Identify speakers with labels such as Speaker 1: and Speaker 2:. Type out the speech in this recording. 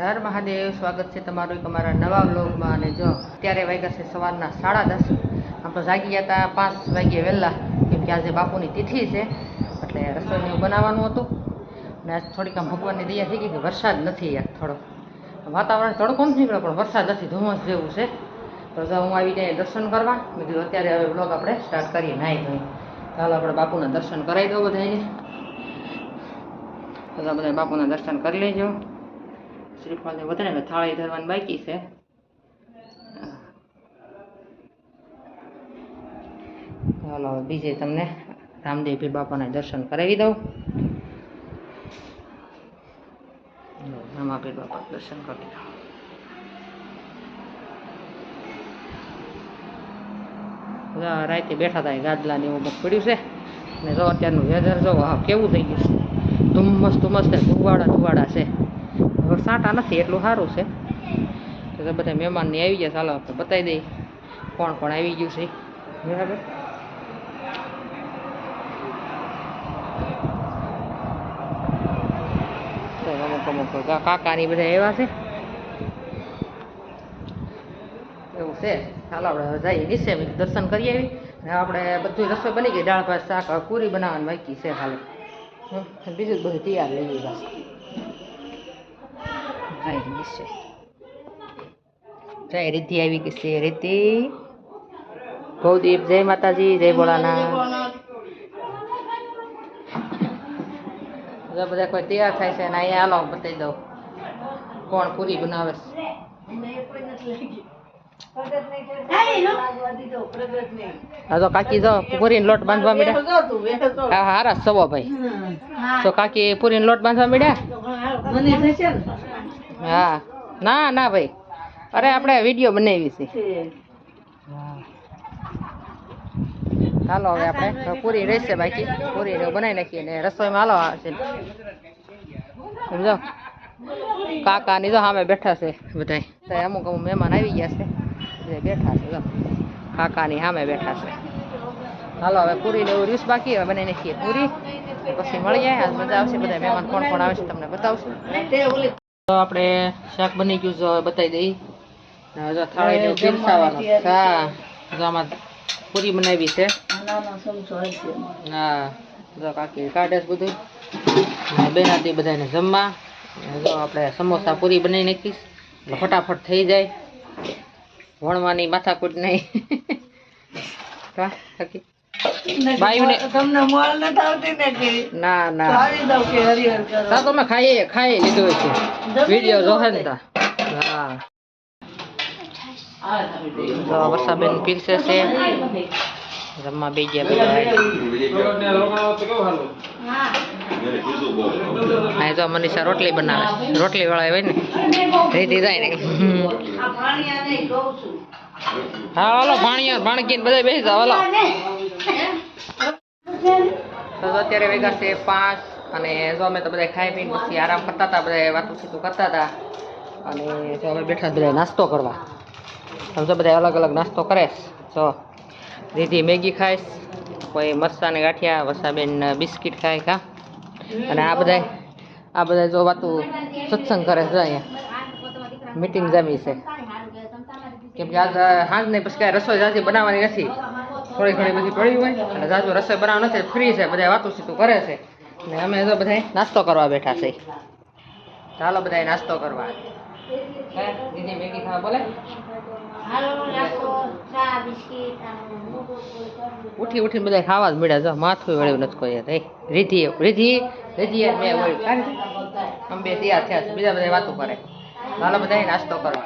Speaker 1: હર મહાદેવ, સ્વાગત છે તમારું એક અમારા નવા વ્લોગમાં। અને જો અત્યારે વાગ્યા છે સવારના 10:30। આમ તો જાગી ગયા હતા 5 વાગ્યે વહેલા, કેમ કે આજે બાપુની તિથિ છે એટલે રસોઈનું બનાવવાનું હતું। અને આજ થોડીક આમ ભગવાનની દયા થઈ ગઈ કે વરસાદ નથી, યાર થોડો વાતાવરણ તડકો નથી નીકળ્યો પણ વરસાદ નથી, ધુમ્મસ જેવું છે। તો જો હું આવી જાય દર્શન કરવા, મેં કીધું અત્યારે હવે વ્લોગ આપણે સ્ટાર્ટ કરીએ નાહી ધોઈ। ચાલો આપણે બાપુના દર્શન કરાવી દો બધાને। બધા બાપુના દર્શન કરી લેજો। શ્રીફળને વધારે થાળી ધરવાની બાકી છે। ચાલો હવે બીજે તમને રામદેવ પીર બાપાના દર્શન કરાવી દઉં। રામા પીર બાપા દર્શન કરી દો। રાતે બેઠા હતા ગાદલા ને એવું પડ્યું છે ને જો અત્યારનું વેધર જો કેવું થઈ ગયું છે, ધુમ્મસ ને ધુવાડા છે। હવે સાંટા નથી એટલું સારું છે। તો બધા મહેમાનની આવી ગયા, ચાલો આપણે બતાવી દઈએ કોણ કોણ આવી ગયું છે, બરાબર। અમુક કાકાની બધા આવ્યા છે એવું છે। ચાલો આપણે જઈએ નીચે, દર્શન કરી આવી। આપણે બધું રસોઈ બની ગઈ, દાળ ભાત શાક, પૂરી બનાવવાની બાકી છે ખાલી, બીજું બધું તૈયાર લઈ ગયું નીચે। જય રીતિ આવી ગઈ છે, રીતિ ભવદીપ, જય માતાજી, જય ભોળાનાથ। બધા કોઈ તૈયાર થાય છે અને અહીંયા હાલો બતાવી દઉં કોણ પૂરી બનાવે છે। હા તો કાકી જો પૂરીનો લોટ બાંધવા માંડ્યા। હા હારા સવો ભાઈ, તો કાકી પૂરીનો લોટ બાંધવા માંડ્યા। હા ના ના ભાઈ, અરે આપણે વિડીયો બનાવી છે। ચાલો હવે આપણે પૂરી રહેશે બાકી, પૂરી બનાવી નાખીએ ને રસોઈમાં હાલો છે સમજો। કાકા ની તો સામે બેઠા છે બધા, અમુક મહેમાન આવી ગયા છે, બધા બેઠા છે, કાકાની સામે બેઠા છે। હાલો હવે પૂરી ને એવું રીસ બાકી, હવે બનાવી નાખીએ પૂરી, પછી મળી જાય, મજા આવશે। બધા મહેમાન કોણ કોણ આવે છે તમને બતાવશું। તો આપણે શાક બની ગયું છે, બતાવી દઈ। થાળી પીરસાવાનું, હા જો આમાં પૂરી બનાવી છે। હા જો કાકી કાઢે છે બધું, બેનાથી બધાને જમવા। જો આપણે સમોસા પૂરી બનાવી નાખીશ એટલે ફટાફટ થઈ જાય, વણવાની માથાકૂટ નહીં। ના ના તો અમે ખાઈ લીધું છે, વિડીયો જોહે ને તા। હા વર્ષાબેન પીરસે છે, જમવા બે ગયા બધા। હા જો મનીષા રોટલી બનાવે, રોટલી વાળા હોય ને રીતિ જાય ને। હા હાલો ભાણકી બધા બેસી જાવ હાલો। તો અત્યારે વાગ્યા છે 5 અને જો અમે તો બધા ખાઈ પીને પછી આરામ કરતા હતા, બધા વાતું સીતું કરતા હતા। અને જો અમે બેઠા બધા નાસ્તો કરવા, સમજો બધા અલગ અલગ નાસ્તો કરે। જો રીતિ મેગી ખાઈશ, કોઈ મરચાં ને ગાંઠિયા, વર્ષાબેન બિસ્કિટ ખાય કા, અને આ બધા જો વાતું સત્સંગ કરે છે, અહીંયા મીટિંગ જમી છે, કેમ કે આજ સાંજ ને પછી કાંઈ રસોઈ જાજી બનાવવાની નથી, થોડી ઘણી બધી પડી હોય અને જાજુ રસોઈ બનાવવા નથી, ફ્રી છે, બધા વાતું સીતું કરે છે ને અમે તો બધા નાસ્તો કરવા બેઠા છે। ચાલો બધા નાસ્તો કરવા, દીદી મેગી ખાવા બોલે, ઉઠીને બધા ખાવા જ મળ્યા। જો માથું વળ્યું નથી કોઈ, રીધિ મેં વળ્યું, અમે બે તૈયાર થયા છે, બીજા બધા વાતો કરે। ચાલો બધા નાસ્તો કરવા।